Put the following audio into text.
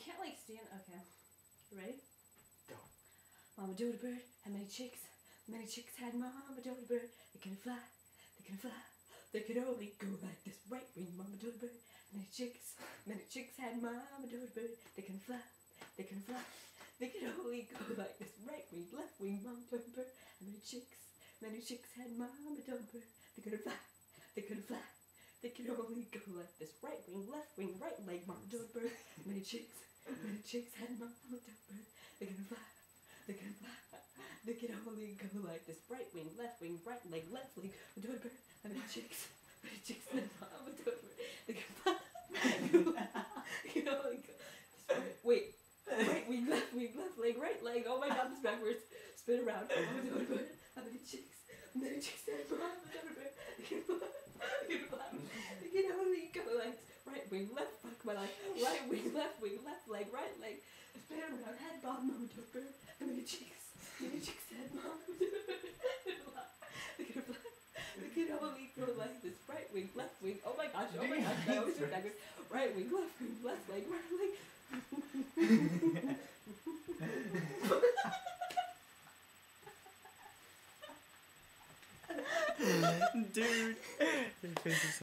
can't like stand. Okay, you ready? Go. Mama Dodo bird had many chicks. Many chicks had Mama Dodo bird. They couldn't fly. They couldn't fly. They could only go like this. Right wing Mama Dodo bird. Many chicks. Many chicks had Mama Dodo bird. They couldn't fly. They couldn't fly. They could only go like this. Right wing, left wing Mama Dodo bird. Many chicks. Many chicks had Mama Dodo bird. They couldn't fly. They couldn't fly. They could only go like this. Right wing, left wing, right leg Mama Dodo bird. Many chicks had Mama Dodo bird. They couldn't fly. They couldn't fly. They could only go like this. Right wing, left leg, Dodo bird. Many chicks had Mama Dodo bird. They couldn't fly. They could only go this way. Wait. Right wing, left leg, right leg. Oh my God, this backwards. Spin around. Mama Dodo bird. Many chicks had Mama Dodo bird. They couldn't fly. They couldn't fly. They could only go like right wing, left, fuck my life. Right wing, left leg, right leg. Spin around, head bob, Mama Dodo bird. Many chicks had Mama Dodo bird. They couldn't fly. They could only go like this. Right wing, left wing. Oh my gosh, I always do backwards. Right wing, left leg, right leg. Dude, your face is